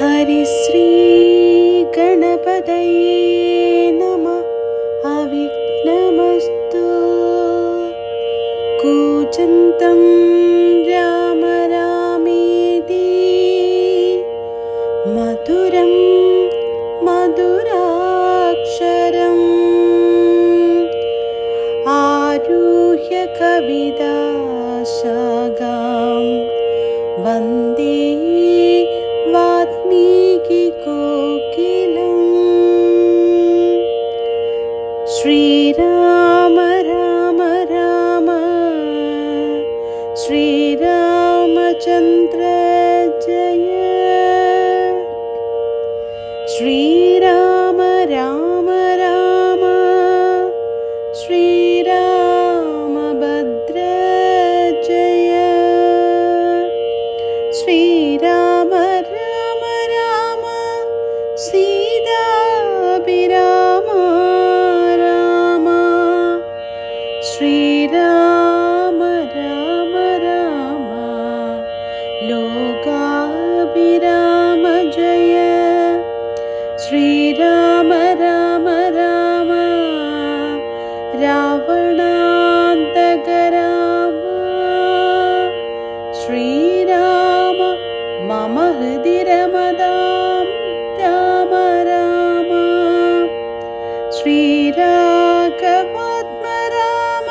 ഹരിശ്രീ ഗണപതയേ നമഃ. അവിഘ്നമസ്തു. കൂജന്തം രാമ രാമേതി മധുരം മധുരാക്ഷരം ആരുഹ്യ കവിതാശാഖാം വന്ദേ വാൽമീകികോകിലം. ശ്രീരാമ രാമ രാമ ശ്രീരാമചന്ദ്ര ജയ. ശ്രീരാമ രാമ രാമ ശ്രീരാമഭദ്ര ജയ. ശ്രീരാമ രാമ രാമ സീതാഭിരാമ രാമ. ശ്രീരാമ രാമ രാമ ലോകാഭിരാമ ജയ. ശ്രീരാമ രാമ രാമ രാവണാന്തക രാമ. ശ്രീരാമ മമ ഹൃദി രമതാം രാമ രാമ. ശ്രീരാഘവാത്മ രാമ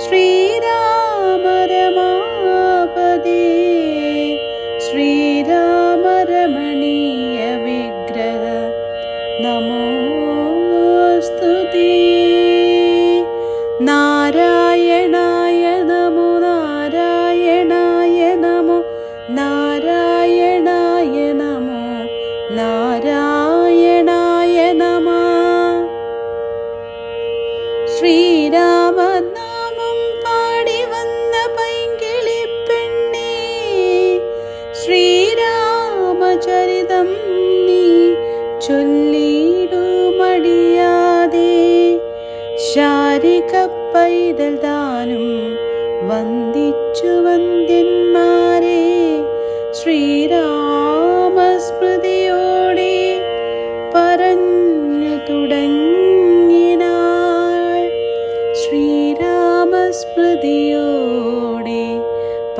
ശ്രീരാമ രമാപദേ. ശ്രീരാമ രമണീയ വിഗ്രഹ നമോസ്തുതേ. നാരായണായ നമോ നാരായണായ നമോ നാരായണായ നമോ നാരായണായ നമഃ. ശ്രീരാമനാമം പാടി വന്ന പൈങ്കിളി പെണ്ണേ, ശ്രീരാമചരിതം നീ ചൊല്ലിടുമടിയാതെ. ശാരിക പൈതൽ താനും വന്ദിച്ചു വന്ദ്യന്മാരെ, ശ്രീരാമസ്മൃതിയോടെ പറഞ്ഞു തുടങ്ങിനാൾ. ശ്രീരാമസ്മൃതിയോടെ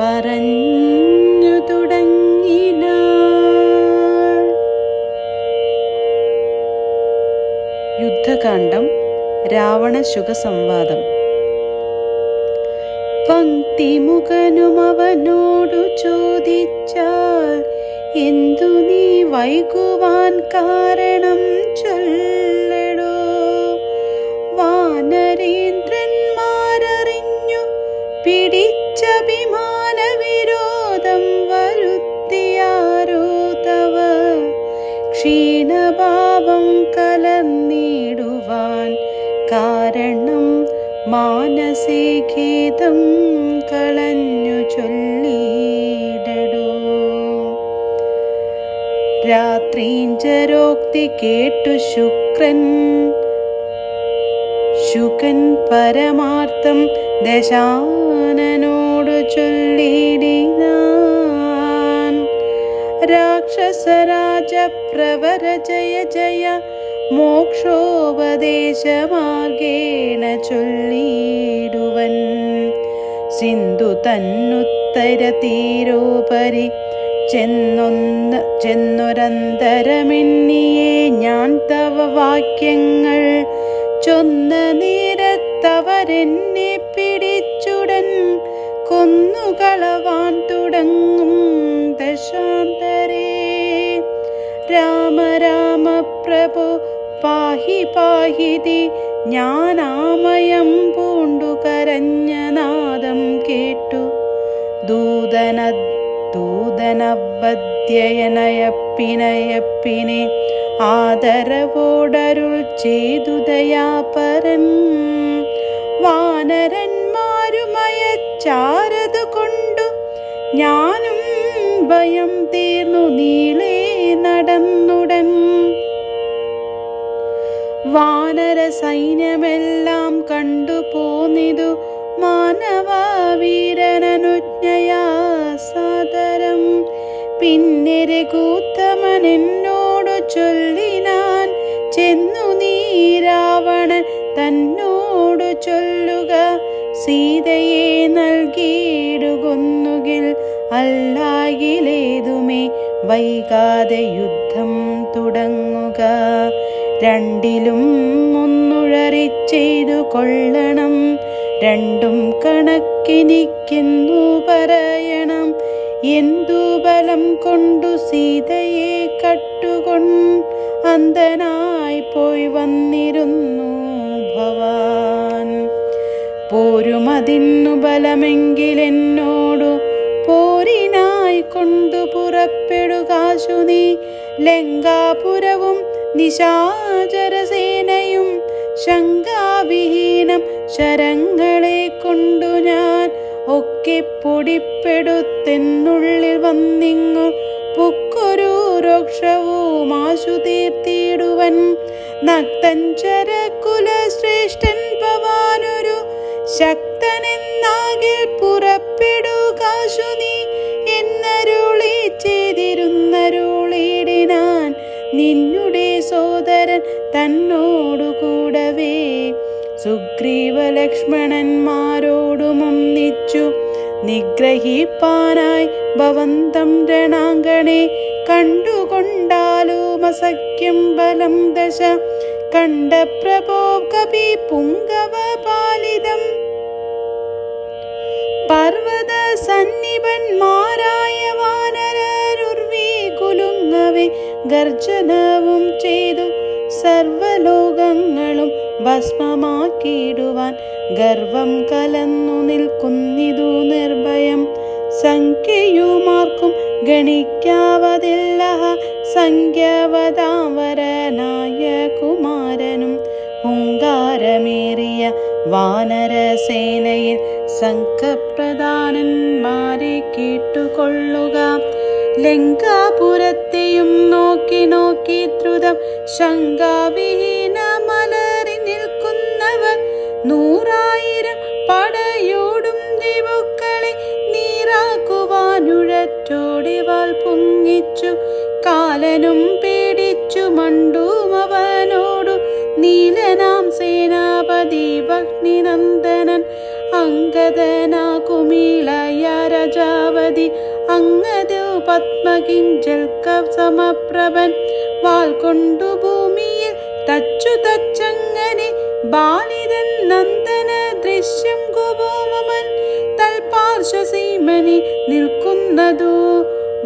പറഞ്ഞു തുടങ്ങിനാൾ. യുദ്ധകാണ്ഡം രാവണശുക സംവാദം. പങ്ക്തിമുഖനും അവനോടു ചോദിച്ചാൽ, എന്തു നീ വൈകുവാൻ കാരണം ചൊല്ലടോ. വാനരേന്ദ്രന്മാരറിഞ്ഞു പിടിച്ചഭിമാന വിരോധം വരുത്തിയാരോ തവ. ക്ഷീണഭാവം കലർന്നിടുവാൻ കാരണം മാനസേ ഖേദം കളഞ്ഞു ചൊല്ലിടടോ. രാത്രീഞ്ചരോക്തി കേട്ടു ശുകൻ പരമാർത്ഥം ദശാനനോടു ചൊല്ലിടിനാൻ. രാക്ഷസരാജ പ്രവര ജയ ജയ മോക്ഷോപദേശമാർഗേണ ചൊല്ലിടുവൻ. സിന്ധു തന്നുത്തര തീരോപരി ചെന്നൊരന്തരമെന്നിയെ ഞാൻ തവ വാക്യങ്ങൾ ചൊന്ന നേരത്തവരെന്നെ പിടിച്ചുടൻ കൊന്നുകളവാൻ തുടങ്ങും ദശാന്തരേ. രാമ രാമ പ്രഭോ പാഹി പാഹിതി. ഞാനാമയം പൂണ്ടു കരഞ്ഞ നാദം കേട്ടു ദൂതനവദ്യയനയപ്പിനയപ്പിനെ ആദരവോടരുൾ ചെയ്തു ദയാപരൻ. വാനരന്മാരുമയച്ചാരതു കൊണ്ടു ഞാനും ഭയം തീർന്നു നീളേ നടന്നുടൻ. വാനര സൈന്യമെല്ലാം കണ്ടു പോന്നിതു മാനവാവീരനനുജ്ഞയാ സാദരം. പിന്നെ രഘുത്തമൻ എന്നോടു ചൊല്ലിനാൻ, ചെന്നു നീ രാവണൻ തന്നോടു ചൊല്ലുക, സീതയെ നൽകിയിടുകൊന്നുകിൽ അല്ലായിലേതുമേ വൈകാതെ യുദ്ധം തുടങ്ങുക. രണ്ടിലും ഒന്നുഴറിച്ചെയ്തു കൊള്ളണം, രണ്ടും കണക്കിനിക്കെന്നു പറയണം. എന്തു ബലം കൊണ്ടു സീതയെ കട്ടുകൊണ്ട് അന്ധനായി പോയി വന്നിരുന്നു ഭവാൻ. പോരുമതിന്നു ബലമെങ്കിലെന്നോടു പോരിനായി കൊണ്ടു പുറപ്പെടുകാശു നീ. ലങ്കാപുരവും നിശാചരസേനയും ശങ്കാവിഹീനം ശരങ്ങളെ കൊണ്ടു ഞാൻ ഒക്കെ പൊടിപ്പെടുത്തെന്നുള്ളിൽ വന്നിങ്ങു പുക്കൊരു രോക്ഷവും ആശു തീർത്തിടുവൻ. നക്തഞ്ചരകുല ശ്രേഷ്ഠൻ ഭവാനൊരു ശക്തനെന്നാകിൽ പുറപ്പെടുകാശു നീ എന്നരുളി ചെയ്തിരുന്നരുളിടിനാൻ. നിന്നുടെ സോദരൻ തന്നോടുകൂടവേ സുഗ്രീവ ലക്ഷ്മണന്മാരോടുമൊന്നിച്ചു നിഗ്രഹിപ്പാനായി ഭവന്തം രണാങ്കണേ. കണ്ടുകൊണ്ടാലും അസഖ്യം ബലം ദശ കണ്ട പ്രഭോ കപി പുങ്കവ പാലിതം. പർവ്വത സന്നിപന്മാരായ വാനരരുർവി കുലുങ്ങവേ ഗർജനവും ചെയ്തു സർവലോകങ്ങളും ഭസ്മമാക്കിയിടുവാൻ ഗർവം കലന്നു നിൽക്കുന്നിതു നിർഭയം. സംഖ്യയുമാർക്കും ഗണിക്കാവതില്ല സംഖ്യവതാവരനായ കുമാരനും. ഹുങ്കാരമേറിയ വാനരസേനയിൽ സംഘപ്രധാനന്മാരെ കേട്ടുകൊള്ളുക. ലങ്കാപുരത്തെയും നോക്കി നോക്കി ദ്രുതം ശങ്കാവിഹീന മലറി നിൽക്കുന്നവർ 100,000 പടയോടും ദ്വിപുക്കളെ നീറാക്കുവാനുഴറ്റോടിവാൾ പൊങ്ങിച്ചു. കാലനും പേടിച്ചു മണ്ടും അവനോടു നീലനാം സേനാപതി ഭഗ്നിനന്ദനൻ. അങ്കദനാകുമിളയ രജാവതി അങ്ങതു പത്മകിഞ്ചൽ സമപ്രഭൻ. വാൾ കൊണ്ടു ഭൂമിയിൽ തച്ചു തച്ചങ്ങനെ ബാലിതൻ നന്ദന ദൃശ്യം ഗോപമൻ. തൽപാർശ്വസീമനി നിൽക്കുന്നതു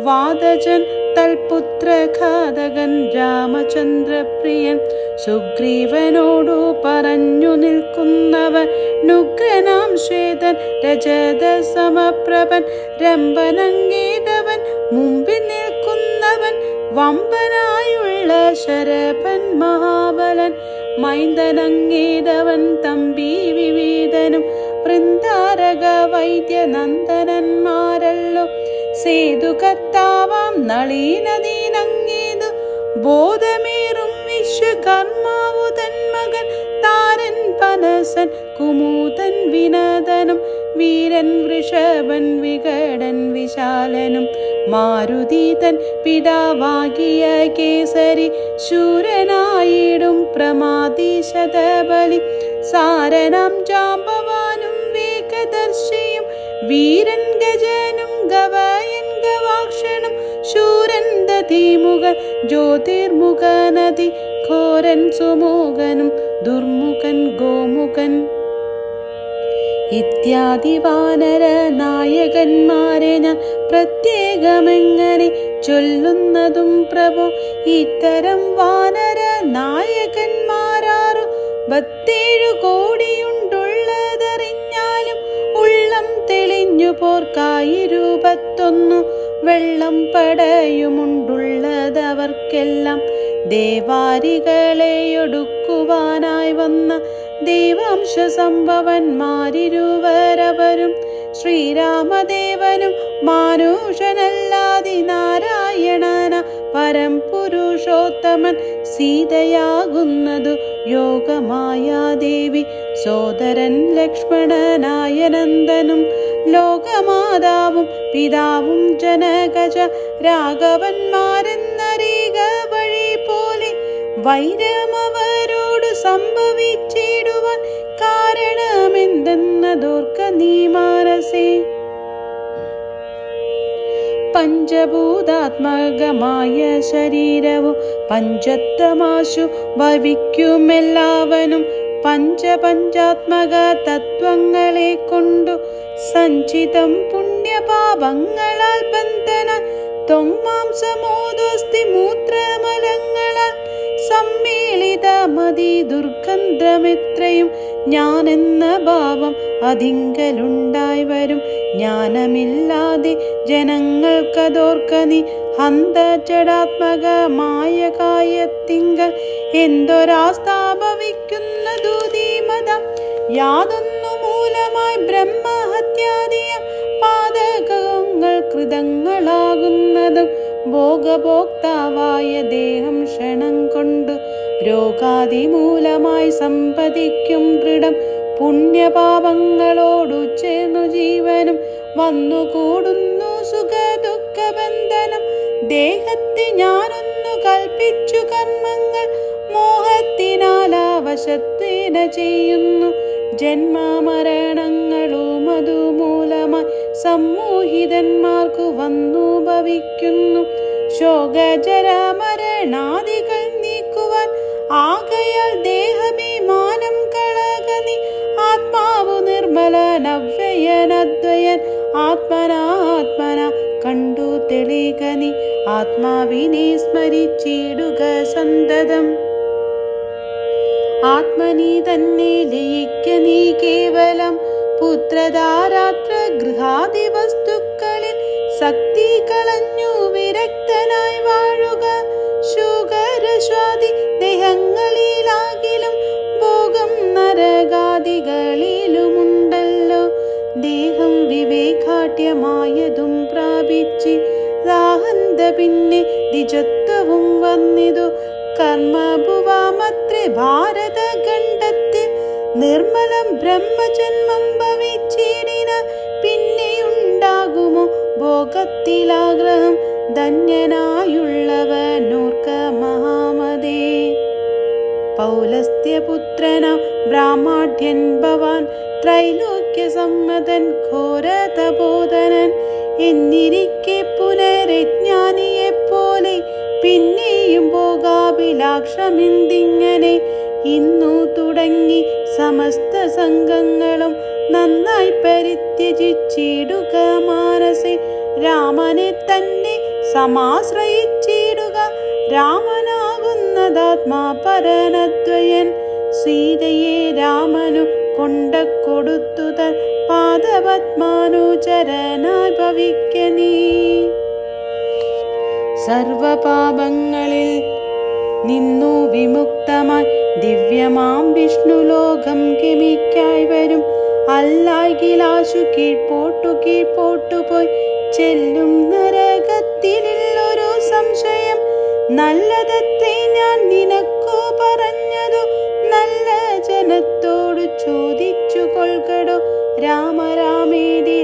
വാദജൻ തൽപുത്രഘാതകൻ രാമചന്ദ്രപ്രിയൻ. സുഗ്രീവനോടു പറഞ്ഞു നിൽക്കുന്നവൻ നുഗ്രനാം ശ്വേതൻ രജത സമപ്രഭൻ. രംഭനങ്ങേതവൻ മുമ്പിൽ നിൽക്കുന്നവൻ വമ്പനായുള്ള ശരഭൻ മഹാബലൻ. മൈന്ദനങ്ങേതവൻ തമ്പി വിവിധനും വൃന്ദാരക വൈദ്യനന്ദനന്മാരല്ലോ. സേതുകർത്താവാം നളീനദീനങ്ങേതു ബോധമേറും വിശ്വകർമാവു തന്മകൻ. താരൻ പനസൻ കുമുദൻ വിനദനും വീരൻ വൃഷഭൻ വികടൻ വിശാലനും. മാരുതീതൻ പിതാവാകിയ കേസരി ശൂരനായിടും പ്രമാദീശതബലി. സാരനാം ജാമ്പവാനും വേഗദർശിയും വീരൻ ഗജനും ഗവയൻ ഗവാക്ഷനും. ശൂരൻ ദധിമുഖൻ ജ്യോതിർമുഖനദി ഘോരൻ സുമുഖനും ദുർമുഖൻ ഗോമുഖൻ ഇത്യാദി വാനര നായകന്മാരെ ഞാൻ പ്രത്യേകമെങ്ങനെ ചൊല്ലുന്നതും പ്രഭോ. ഇത്തരം വാനര നായകന്മാരാറു 37 കോടിയുണ്ടുള്ളതറിഞ്ഞാലും ഉള്ളം തെളിഞ്ഞു പോർക്കായി 21 വെള്ളം പടയുമുണ്ടുള്ളതവർക്കെല്ലാം. ദേവാരികളെയൊടുക്കുവാനായി വന്ന ദേവാംശ സംഭവന്മാരിരുവരവരും. ശ്രീരാമദേവനും മാനുഷനല്ലാതി നാരായണന പരം പുരുഷോത്തമൻ. സീതയാകുന്നതു യോഗമായാദേവി സോദരൻ ലക്ഷ്മണനായ നന്ദനും. ലോകമാതാവും പിതാവും ജനകജ രാഘവന്മാരെന്നറിയുക വഴി പോലെ വൈരമവരോട് സംഭവിച്ചിടുവാൻ കാരണമെന്തെന്നതോർക്ക നീ മാനസേ. പഞ്ചഭൂതാത്മകമായ ശരീരവും പഞ്ചത്വമാശു ഭവിക്കുമെല്ലാവനും പഞ്ചാത്മക തത്വങ്ങളെ കൊണ്ടു സഞ്ചിതം പുണ്യപാപങ്ങളാൽ ബന്ധന ത്വങ്മാംസമോദോസ്തി മൂത്രമലങ്ങളാൽ സമ്മേളിതമതി ദുർഗന്ധമെത്രയും ഞാനെന്ന ഭാവം അതിങ്കലുണ്ടായി വരും. ജ്ഞാനമില്ലാതെ ജനങ്ങൾക്കതോർക്ക നീ ഹന്ത ജഡാത്മകമായ കായത്തിങ്കൽ എന്തൊരാസ്ഥാപവിക്കുന്നതു ധീമതം യാതൊന്നു മൂലമായി ബ്രഹ്മഹത്യാദിയ പാതകങ്ങൾ കൃതങ്ങളാകുന്നതും ഭോഗഭോക്താവായ ദേഹം ക്ഷണം കൊണ്ടു രോഗാദിമൂലമായി സമ്പദിക്കും ദൃഢം പുണ്യപാപങ്ങളോടു ചേർന്നു ജീവനും വന്നുകൂടുന്നു സുഖദുഃഖബന്ധനം. ദേഹത്തെ ഞാനൊന്നു കൽപ്പിച്ചു കർമ്മങ്ങൾ മോഹത്തിനാലാവശത്വേന ചെയ്യുന്നു. ജന്മമരണങ്ങളും അതുമൂലമായി സമ്മോഹിതന്മാർക്കു വന്നു ഭവിക്കുന്നു. ശോകജരമരണാദികൾ നീക്കുവാൻ ആകയാൽ ദേഹഭിമാനം കളകനി. ആത്മാവു നിർമ്മലനവ്യയനദ്വയൻ ആത്മന കണ്ടു തെളികനി. ആത്മാവിനെ സ്മരിച്ചിടുക സന്തതം. ആത്മനി തന്നെ ലയിക്ക നീ കേവലം. പുത്രധാരാത്ര ഗൃഹാദി വസ്തുക്കളിൽ ശക്തി കളഞ്ഞു വിരക്തനായി വാഴുക. ശുഗരശ്വാദി ദേഹങ്ങളിലാകിലും ഭോഗം നരകാദികളിലുമുണ്ടല്ലോ. ദേഹം വിവേകാഠ്യമായതും പ്രാപിച്ച് രാഹന്ത പിന്നെ ദ്വിജത്വവും വന്നിതു. കർമ്മഭുവാമത്രേ ഭാരതഖണ്ഡത്തിൽ നിർമ്മലം ബ്രഹ്മജന്മം ഭവിച്ചിടിന. പിന്നെയുണ്ടാകുമോ ഭോഗത്തിലാഗ്രഹം ധന്യനായുള്ളവനോർക്ക മഹാമതേ. പൗലസ്ത്യപുത്രനാം ബ്രാഹ്മണ്യൻ ഭവാൻ ത്രൈലോക്യസമ്മതൻ ഘോരതബോധനൻ എന്നിരിക്കെ പുനരജ്ഞാനിയെപ്പോലെ പിന്നെയും ഭോഗാഭിലാഷമെന്തിങ്ങനെ. ഇന്നു തുടങ്ങി സമസ്ത സംഘങ്ങളും നന്നായി പരിത്യജിച്ചിടുക മാനസേ. രാമനെ തന്നെ സമാശ്രയിച്ചിടുക. രാമനാകുന്നതാത്മാ പരനദ്വയൻ. സീതയെ രാമനു കൊണ്ട കൊടുത്തു തൻ പാദപത്മാനുചരനായി ഭവിക്ക നീ. സർവപാപങ്ങളിൽ നിന്നു വിമുക്തമായി ദിവ്യമാം വിഷ്ണുലോകം ഗമിക്കായി വരും. അല്ലാകിലാശു കീഴ്പോട്ടു പോയി ചെല്ലും നരകത്തിലുള്ളൊരു സംശയം. നല്ലതത്രേ ഞാൻ നിനക്കു പറഞ്ഞതു. നല്ല ജനത്തോടു ചോദിച്ചു കൊൾകടോ. രാമേതി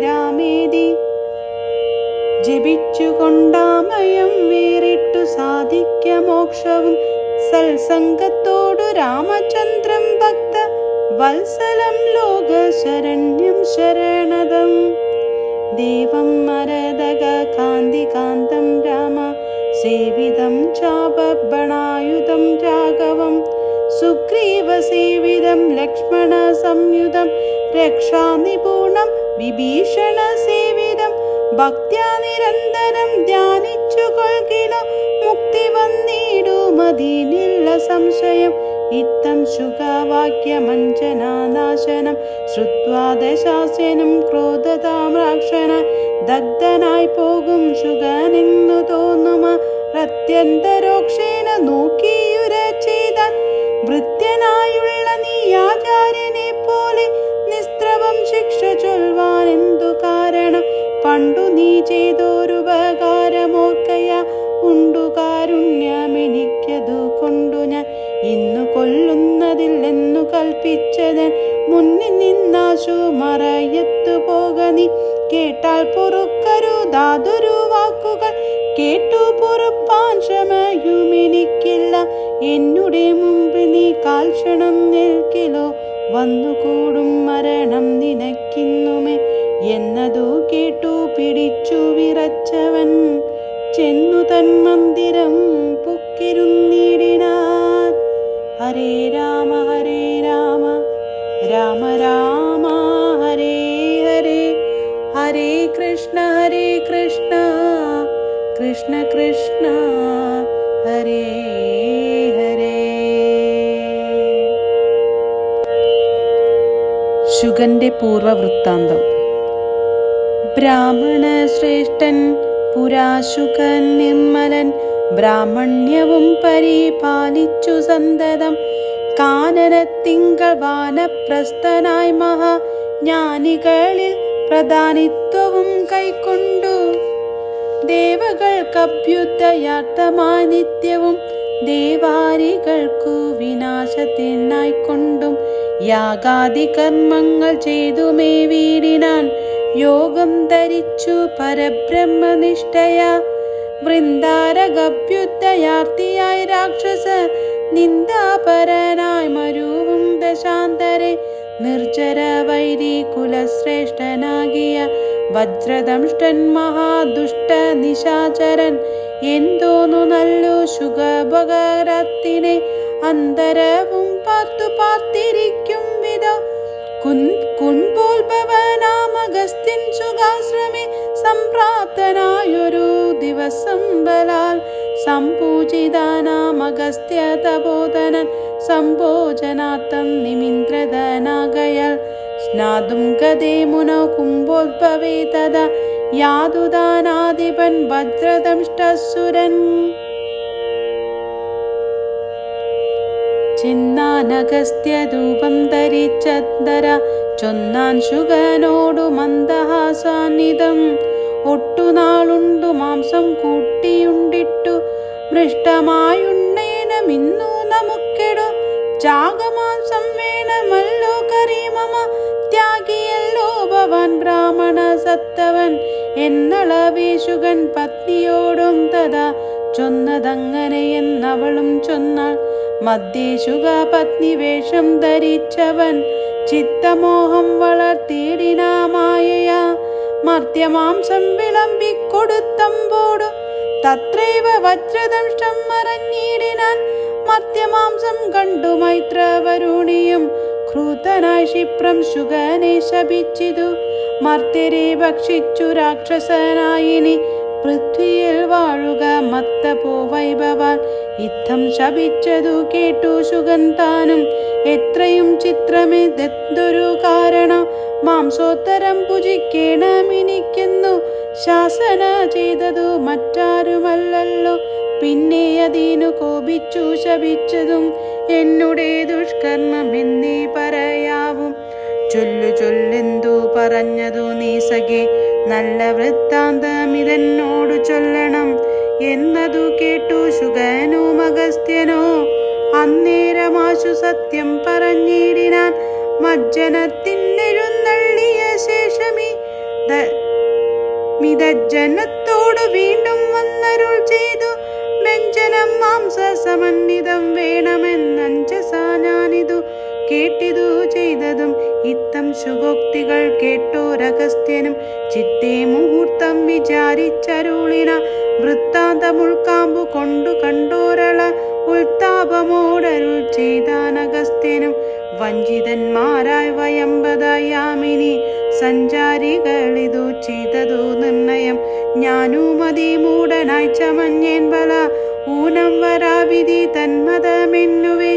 ജപിച്ചുകൊണ്ടാമയം വേറിട്ടു സാധിക്ക മോക്ഷവും. സത്സംഗത്തോടു രാമചന്ദ്രം ഭക്ത വത്സലം ലോക ശരണ്യം ശരണദം. ദേവം മരദക കാന്തികാന്തം രാമ സേവിതം ചാപബണായുധം രാഘവം. സുഗ്രീവ സേവിതം ലക്ഷ്മണ സംയുതം രക്ഷാനിപൂണം വിഭീഷണ സേവിതം. ഭക്ത്യാ നിരന്തരം ധ്യാനിച്ചു കൊൾകില മുക്തി വന്നിടുമതിനുള്ള സംശയം. ഇത്തം ശുഖവാക്യമഞ്ജനാനാശനം ശ്രുത്വാ ദശാസ്യനും ക്രോധതാം രാക്ഷണ ദഗ്ധനായി പോകും ശുഗനെന്നു തോന്നുമ. പ്രത്യന്തരോക്ഷേണ നോക്കിയുര ചെയ്താൽ ഭൃത്യനായുള്ള നീ ആചാര്യനെ പോലെ നിസ്ത്രവം ശിക്ഷ ചൊൽവാൻ എന്തു കാരണം. പണ്ടു നീ ചെയ്തൊരുപകാരമോർക്കയ ഉണ്ടു കാരുണ്യമെനിക്കതു കൊണ്ടു ഞാൻ ഇന്നു കൊല്ലുന്നതില്ലെന്നു കൽപ്പിച്ചതൻ. മുന്നിൽ നിന്നാശു മറയത്തു പോക നീ. കേട്ടാൽ പൊറുക്കരുതാതൊരു വാക്കുകൾ കേട്ടു പൊറുപ്പാൻ ക്ഷമയുമെനിക്കില്ല. എന്നുടെ മുമ്പ് നീ കാൽക്ഷണം നിൽക്കിലോ, വന്നുകൂടും മരണം നിനക്കിന്നുമേ എന്നതു കേട്ടു പിടിച്ചു വിറച്ചവൻ ചെന്നു തൻ മന്ദിരം പുക്കിരുന്നിടിനാൻ. ഹരേ രാമ ഹരേ രാമ രാമ രാമ ഹരേ ഹരേ, ഹരേ കൃഷ്ണ കൃഷ്ണ കൃഷ്ണ ഹരേ ഹരേ. ശുഗന്റെ പൂർവവൃത്താന്തം. ബ്രാഹ്മണ ശ്രേഷ്ഠൻ പുരാശുകൻ നിർമ്മലൻ, ബ്രാഹ്മണ്യവും പരിപാലിച്ചു സന്തതം. കാനനത്തിങ്കൽ വാനപ്രസ്ഥനായി മഹാജ്ഞാനികളിൽ പ്രധാനിത്വവും കൈക്കൊണ്ടു. ദേവകൾക്കഭ്യുദയാർത്ഥമായി നിത്യവും ദേവാരികൾക്കു വിനാശത്തിനായിക്കൊണ്ടും യാഗാദി കർമ്മങ്ങൾ ചെയ്തുമേ വീടിനാൻ. യോഗം ധരിച്ചു പരബ്രഹ്മനിഷ്ഠയ വൃന്ദാരകഭ്യുദയാർത്ഥിയായി രാക്ഷസ നിന്ദാപരനായി മരുവും ദശാന്തരെ നിർജര വൈരി കുലശ്രേഷ്ഠനാകിയ വജ്രദംഷ്ടൻ മഹാദുഷ്ട നിശാചരൻ എന്തോന്നു നല്ലു ശുഗഭഗരത്തിനെ അന്തരവും പാർത്തിരിക്കും വിധം കുൻപോൽഭവനാമഗസ്ത്യൻ സുഖാശ്രമേ സംപ്രാപ്തനായൊരു ദിവസം ബലാൽ സംപൂജിതനാമഗസ്ത്യ തപോധനൻ സംഭോജനാർത്ഥം നിമിന്ദ്രധനാകയാൽ സ്നാതും ഗതേ മുനോ കുംഭോദ്ഭവേ തഥാ യാതുദാനാധിപൻ വജ്രദംഷ്ടസുരൻ. ചിന്നാനഗസ്ത്യധൂപം ധരിച്ചന്തര ചൊന്നാൻ ശുഗനോടു മന്ദഹാസാന്നിധം. ഒട്ടുനാളുണ്ടു മാംസം കൂട്ടിയുണ്ടിട്ടു മൃഷ്ടമായുണ്ണേനമിന്നു നമുക്കെടു. ചാകമാംസം വേണമല്ലോ കരീമമ ത്യാഗിയല്ലോ ഭവാൻ ബ്രാഹ്മണ സത്തവൻ എന്നളവേശുകൻ പത്നിയോടും തഥാ ചൊന്നതങ്ങനെയെന്നവളും ചൊന്നാൾ. മധ്യേശുക പത്നി വേഷം ധരിച്ചവൻ ചിത്തമോഹം വളർത്തിയിടിനാമായയാ മർത്യമാംസം വിളമ്പിക്കൊടുത്തമ്പോടു തത്രൈവ വജ്രദംഷ്ടം മറഞ്ഞിടിനാൻ. മർത്യമാംസം കണ്ടു മൈത്രവരുണിയും ക്രൂതനായി ക്ഷിപ്രം ശുഗനെ ശപിച്ചിതു. മർത്യരെ ഭക്ഷിച്ചു രാക്ഷസനായിനി പൃഥ്വിയിൽ വാഴുക മത്തപോ വൈഭവാൽ. ഇത്തം ശപിച്ചതു കേട്ടു ശുഗൻ താനും എത്രയും ചിത്രമെന്തൊരു കാരണം മാംസോത്തരം ഭുജിക്കേണമെനിക്കെന്നു ശാസന ചെയ്തതു മറ്റാരുമല്ലല്ലോ. പിന്നെ അതിനു കോപിച്ചു ശപിച്ചതും എന്നുടെ ദുഷ്കർമ്മം എന്നേ പറയാവും. ചൊല്ലെന്തു പറഞ്ഞതു നീ സഖേ, നല്ല വൃത്താന്തമിതെന്നോടു ചൊല്ലണം എന്നതു കേട്ടു ശുഗനും അഗസ്ത്യനോ അന്നേരമാശു സത്യം പറഞ്ഞിടിനാൻ. മജ്ജനത്തിനെഴുന്നള്ളിയ ശേഷമീ മിതജ്ജനത്തോടു വീണ്ടും വന്നരുൾ ചെയ്തു. വ്യഞ്ജനം മാംസ സമന്വിതം വേണമെന്നഞ്ചസാ ഞാനിതു കേട്ടിതു ചെയ്തതും. ഇത്തം ശുഗോക്തികൾ കേട്ടോരഗസ്ത്യനും ചിത്തേ മുഹൂർത്തം വിചാരിച്ചരുളിന. വൃത്താന്തമുൾക്കാമ്പു കൊണ്ടു കണ്ടോരള ഉൾത്താപമോടരുൾ ചെയ്താനഗസ്ത്യനും. വഞ്ചിതന്മാരായി വയമ്പതയാമിനി സഞ്ചാരികളിതു ചെയ്തതു നിർണയം. ഞാനുമതിമൂഢനായി ചമഞ്ഞേൻ ബല ഊനം വരാവിധി തന്മതമെന്നുവേ.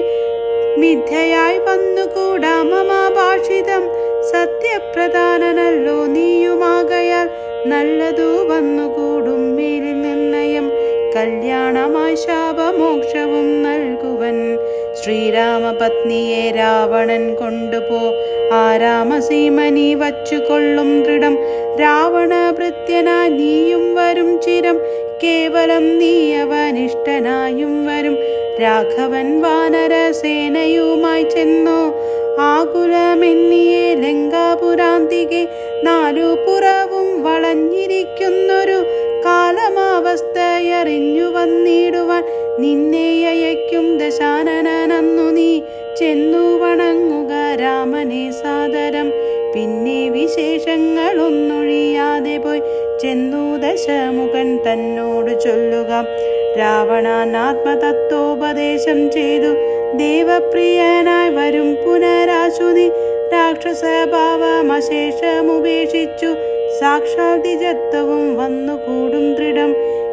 മിഥ്യയായി വന്നുകൂടാ മമ ഭാഷിതം, സത്യപ്രധാനനല്ലോ നീയുമാകയാൽ നല്ലതു വന്നുകൂടും മേലിൽ നിർണയം. കല്യാണമായി ശാപമോക്ഷവും നൽകുവൻ ശ്രീരാമപത്നിയെ രാവണൻ കൊണ്ടുപോ. ആരാമസീമനി വച്ചുകൊള്ളും ദൃഢം രാവണ ഭൃത്യനായി നീയും വരും ചിരം. കേവലം നീയവനിഷ്ഠനായും വരും. രാഘവൻ വാനരസേനയുമായി ചെന്നു ആകുലമെന്നിയെ ലങ്കാപുരാന്തികെ. നാലു പുറവും വളഞ്ഞിരിക്കുന്നൊരു കാലമാവസ്ഥ വന്നിടുവാൻ നിന്നെ അയക്കും ദശാനനന്നു നീ ചെന്നു വണങ്ങുക രാമനെ സാദരം. പിന്നെ വിശേഷങ്ങളൊന്നൊഴിയാതെ പോയി ചെന്നു ദശമുഖൻ തന്നോട് ചൊല്ലുക. രാവണൻ ആത്മതത്വോപദേശം ചെയ്തു ദേവപ്രിയനായി വരും പുനരാശു നീ രാക്ഷസഭാവമശേഷമുപേക്ഷിച്ചു സാക്ഷാൽ ദ്വിജത്വവും വന്നുകൂടും ദൃഢം.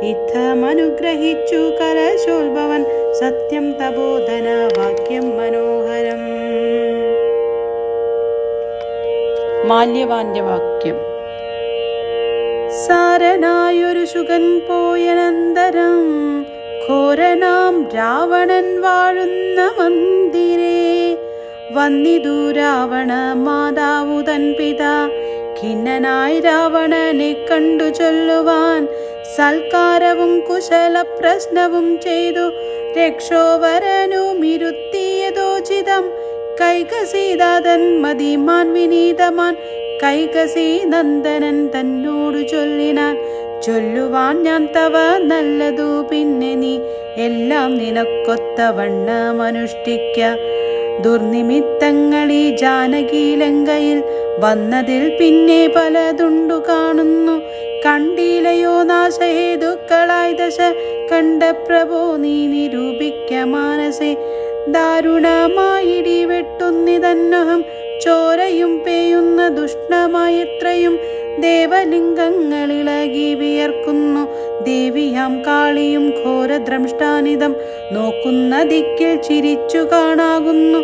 യുദ്ധമനുഗ്രഹിച്ചു കലശോത്ഭവൻ സത്യം തപോധന വാക്യം മനോഹരം. മാല്യവാന്റെ വാക്യം. സാരനായൊരു ശുകൻ പോയനന്തരം ഘോരനാം രാവണൻ വാഴുന്ന മന്ദിരേ വന്നിതു രാവണ മാതാവു തൻ പിതാ. ഖിന്നനായി രാവണനെ കണ്ടു ചൊല്ലുവാൻ സൽക്കാരവും കുശല പ്രശ്നവും ചെയ്തു രക്ഷോവരനുമിരുത്തിയതോചിതം. കൈകസീതാതൻ മതിമാൻ വിനീതമാൻ കൈകസി നന്ദനൻ തന്നോടു ചൊല്ലിനാൻ. ചൊല്ലുവാൻ ഞാൻ തവ നല്ലതു പിന്നെ നീ എല്ലാം നിനക്കൊത്തവണ്ണമനുഷ്ഠിക്ക. ദുർനിമിത്തങ്ങളീ ജാനകീലങ്കയിൽ വന്നതിൽ പിന്നെ പലതുണ്ടു കാണുന്നു. കണ്ടിലയോ നാശഹേതുക്കളായി ദശ കണ്ട പ്രഭോ നീ നിരൂപിക്ക മാനസേ. ദാരുണമായിടി വെട്ടുന്നിതന്നഹം ചോരയും പേയുന്ന ദുഷ്ടമായെത്രയും ദേവലിംഗങ്ങളിളകി വിയർക്കുന്നു. ദേവിയാം കാളിയും ഘോരദ്രംഷ്ടാനിതം നോക്കുന്ന ദിക്കിൽ ചിരിച്ചു കാണാകുന്നു.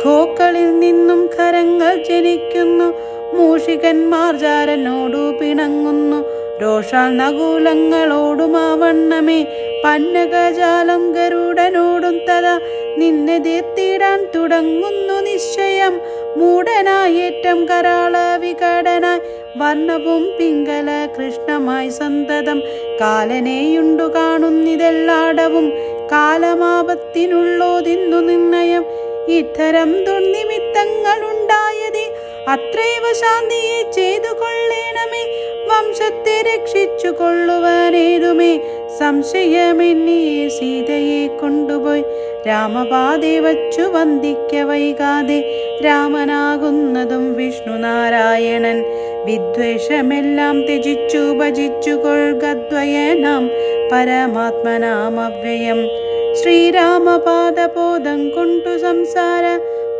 ഘോക്കളിൽ നിന്നും ഖരങ്ങൾ ജനിക്കുന്നു. മൂഷികന്മാർ ജാരനോടു പിണങ്ങുന്നു. രോഷാൽ നകൂലങ്ങളോടുമാവണ്ണമേ പന്നകജാലം ഗരുഡനോടും തഥാ നിന്നെതിർത്തിടാൻ തുടങ്ങുന്നു നിശ്ചയം. മൂടനായേറ്റം കരാള വികടനായി വർണ്ണവും പിങ്കല കൃഷ്ണമായി സന്തതം കാലനെയുണ്ടു കാണുന്നിതെല്ലാടവും കാലമാപത്തിനുള്ളോതിന്നു നിർണയം. ഇത്തരം ദുർനിമിത്തങ്ങളുണ്ടായതേ അത്രൈവ ശാന്തിയെ ചെയ്തു കൊള്ളേണമേ. വംശത്തെ രക്ഷിച്ചു കൊള്ളുവാനേതുമേ സംശയമെന്നിയെ സീതയെ കൊണ്ടുപോയി രാമപാതേ വച്ചു വന്ദിക്ക വൈകാതെ. രാമനാകുന്നതും വിഷ്ണു നാരായണൻ വിദ്വേഷമെല്ലാം ത്യജിച്ചു ഭജിച്ചു കൊൾഗദ്വയനാം പരമാത്മനാം അവ്യയം. ശ്രീരാമപാദബോധം കൊണ്ടു സംസാര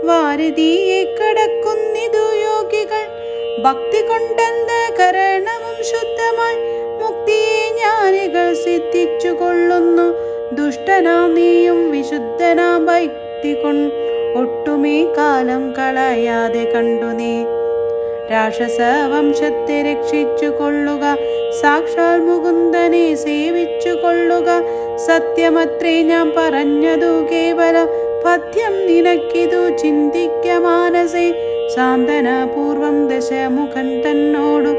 വാരിധിയെ കടക്കുന്നിതു യോഗികൾ. ഭക്തി കൊണ്ടന്തകരണവും ശുദ്ധമായി മുക്തിയെ ജ്ഞാനികൾ സിദ്ധിച്ചു കൊള്ളുന്നു. ദുഷ്ടനാം നീയും വിശുദ്ധനാം ഭക്തി ഒട്ടുമേ കാലം കളയാതെ കണ്ടു നീ രാക്ഷസവംശത്തെ രക്ഷിച്ചു കൊള്ളുക. സാക്ഷാൽ മുകുന്ദനെ സേവിച്ചു കൊള്ളുക. സത്യമത്രേ ഞാൻ പറഞ്ഞതു കേവലം പഥ്യം നിനക്കിതു ചിന്തിക്ക മാനസേ. ശാന്തനാപൂർവം ദശമുഖൻ തന്നോടു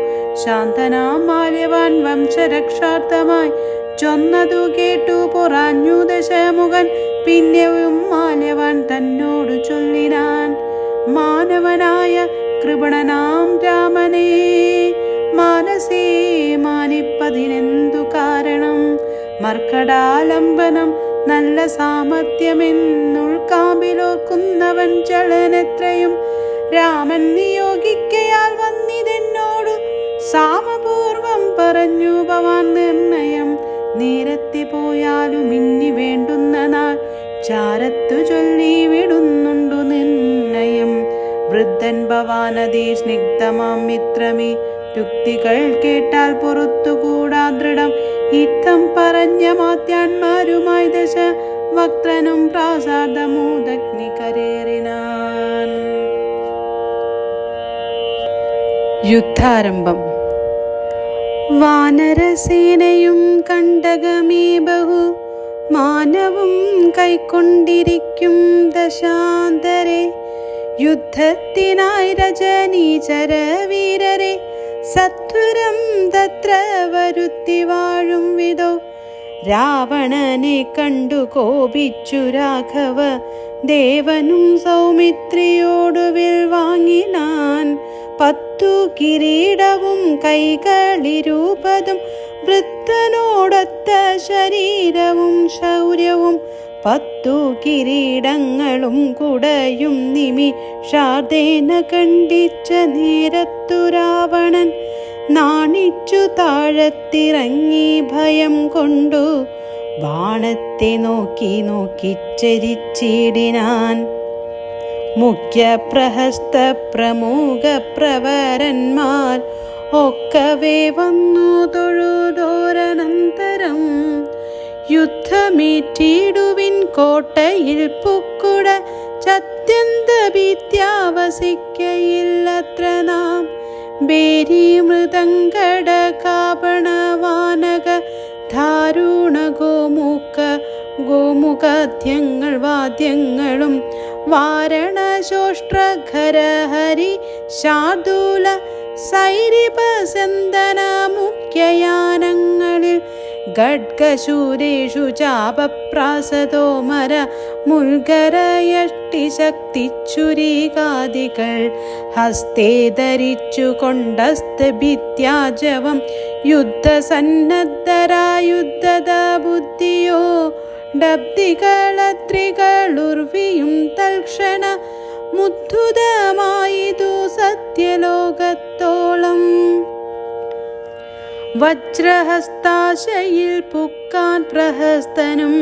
ശാന്തനാം മാല്യവാൻ വംശരക്ഷാർത്ഥമായി ചൊന്നതു കേട്ടു പൊറാഞ്ഞു ദശമുഖൻ. പിന്നെയും മാല്യവാൻ തന്നോടു ചൊല്ലിനാൻ. മാനവനായ കൃപണനാം രാമനേ മാനസേ മാനിപ്പതിനെന്തു കാരണം. മർക്കടാലംബനം നല്ല സാമർത്ഥ്യമെന്നുൾക്കാമ്പിലോക്കുന്നവൻ ചളനെത്രയും. രാമൻ നിയോഗിക്കയാൽ വന്നിതെന്നോടു സാമപൂർവം പറഞ്ഞു ഭവാൻ നിർണയം. നേരത്തെ പോയാലും ഇനി വേണ്ടുന്ന നാൾ ചാരത്തു ചൊല്ലി വിടുന്നുണ്ടു നിർണയം. വൃദ്ധൻ ഭവാനദീ സ്നിഗ്ധമാം മിത്രമേ യുക്തികൾ കേട്ടാൽ പുറത്തുകൂടാ ദൃഢം. യുദ്ധം പറഞ്ഞ മാത്യാന്മാരുമായി ദശ വക്ത്രനും പ്രാസാദമൂദഗ്നി കരേറിനാൻ. യുദ്ധാരംഭം. വാനരസേനയും കണ്ടകമേ ബഹു മാനവും കൈക്കൊണ്ടിരിക്കും ദശാന്തരെ. യുദ്ധത്തിനായി രജനീചര വീരരെ സത്വരം തത്ര വരുത്തി വാഴും വിധോ. രാവണനെ കണ്ടു കോപിച്ചു രാഘവ ദേവനും സൗമിത്രിയോടു വിൽ വാങ്ങിനാൻ. 10 കിരീടവും കൈകളിരൂപതും വൃദ്ധനോടൊത്ത ശരീരവും ശൗര്യവും 10 കിരീടങ്ങളും കുടയും നിമിഷാർദ്ദേന ഖണ്ഡിച്ച നേരത്തു രാവണൻ നാണിച്ചു താഴത്തിറങ്ങി ഭയം കൊണ്ടു ബാണത്തെ നോക്കി ചരിച്ചിടിനാൻ. മുഖ്യപ്രഹസ്ത പ്രമുഖ പ്രവരന്മാർ ഒക്കവേ വന്നു തൊഴുതോരനന്തരം യുദ്ധമേറ്റിടുവിൻ കോട്ടയിൽ പുക്കുട ചത്യന്ത ഭീത്യാവസിക്കയില്ലത്ര നാം. ബേരി മൃദംഗട കാപണവാനക ധാരുണ ഗോമുഖാദ്യങ്ങൾ വാദ്യങ്ങളും വാരണശോഷ്ട്രഖരഹരി ശാർദൂല സൈരിപസന്തന മുഖ്യയാനങ്ങളിൽ ഖഡ്ഗശൂരേഷു ചാപപ്രാസതോമര മുൽഗരയഷ്ടിശക്തിച്ചുരീകാദികൾ ഹസ്തേ ധരിച്ചു കൊണ്ടസ്തഭിത്യാജവം യുദ്ധസന്നദ്ധരായുദ്ധത ബുദ്ധിയോ ഡബ്ദികളത്രികളുർവിയും തൽക്ഷണ മുദ്ദുതമായിതു സത്യലോകത്തോളം. വജ്രഹസ്താശയിൽ പുക്കാൻ പ്രഹസ്തനും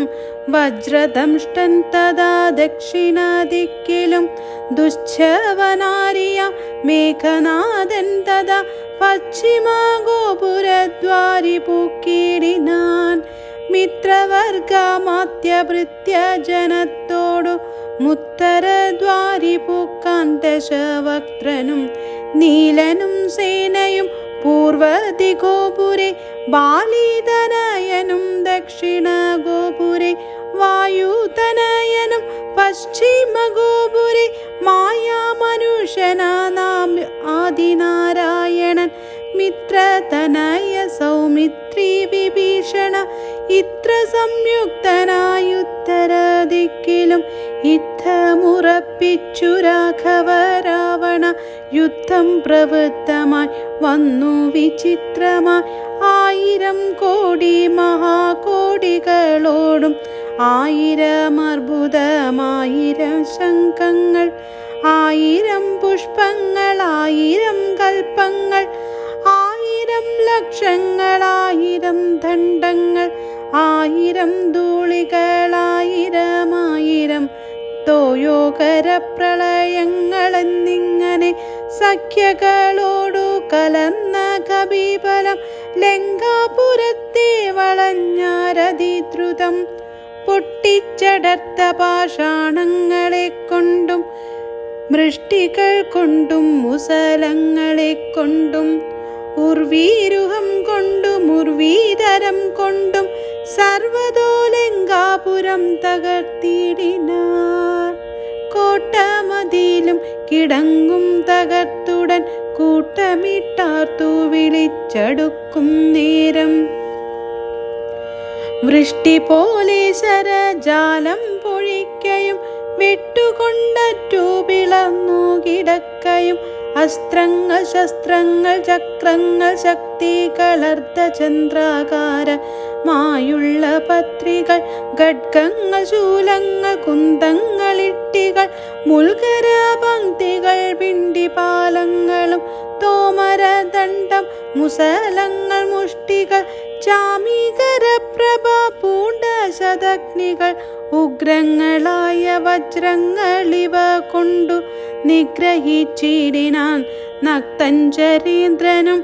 വജ്രദംഷ്ടൻ തഥാ ദക്ഷിണദിക്കിലും ദുശ്ചവനാരിയ മേഘനാഥൻ തഥാ പശ്ചിമ ഗോപുരദ്വാരി പൂക്കിടിനാൻ. മിത്രവർഗമാത്യഭൃത്യ ജനത്തോടു മുത്തരദ്വാരി പൂക്കാൻ ദശവക്ത്രനും നീലനും സേനയും പൂർവതി ഗോപുരെ ബാലിതനയനും ദക്ഷിണ ഗോപുരെ വായുതനയനും പശ്ചിമ ഗോപുരെ മായാമനുഷ്യനാം ആദിനാരായണൻ മിത്രതനയ സൗമിത്രി വിഭീഷണ ഇത്ര സംയുക്തനായുത്തരദിക്കിലും യുദ്ധമുറപ്പിച്ചു രാഘവ രാവണ യുദ്ധം പ്രവൃത്തമായി വന്നു വിചിത്രമായി 1000 കോടി മഹാകോടികളോടും 1000 അർബുദം 1000 ശംഖങ്ങൾ 1000 പുഷ്പങ്ങൾ 1000 കൽപ്പങ്ങൾ 1000 ലക്ഷങ്ങൾ 1000 ദണ്ഡങ്ങൾ 1000 ധൂളികൾ 1000 തോയോഗര പ്രളയങ്ങൾ എന്നിങ്ങനെ സഖ്യകളോടു കലർന്ന കബീബലം ലങ്കാപുരത്തെ വളഞ്ഞാരതിദ്രുതം പൊട്ടിച്ചടർത്ത പാഷാണങ്ങളെ കൊണ്ടും മൃഷ്ടികൾ കൊണ്ടും മുസലങ്ങളെ കൊണ്ടും ഉർവീരുഹം കൊണ്ടും ഉർവീതരം കൊണ്ടും സർവതോലങ്കാപുരം തകർത്തിടിനാർ. കോട്ടമതിലും കിടങ്ങും തകർത്തുടൻ കൂട്ടമിട്ടാർത്തു വിളിച്ചടുക്കും നേരം വൃഷ്ടി പോലെ ശരജാലം പൊഴിക്കയും വെട്ടുകൊണ്ടറ്റു പിളർന്നു കിടക്കയും അസ്ത്രങ്ങൾ ശസ്ത്രങ്ങൾ ചക്രങ്ങൾ ശക്തികളർദ്ധ ചന്ദ്രാകാരമായുള്ള പത്രികൾ ഖഡ്ഗങ്ങൾ ശൂലങ്ങൾ കുന്തങ്ങൾ ഇട്ടികൾ മുൽഗര പങ്ക്തികൾ പിണ്ടിപാലങ്ങളും തോമരദണ്ഡം മുസലങ്ങൾ മുഷ്ടികൾ ചാമീകര പ്രഭ പൂണ്ട ശതഗ്നികൾ ഉഗ്രങ്ങളായ വജ്രങ്ങളിവ കൊണ്ടു നിഗ്രഹിച്ചിടിനാൻ. നക്തഞ്ചരീന്ദ്രനും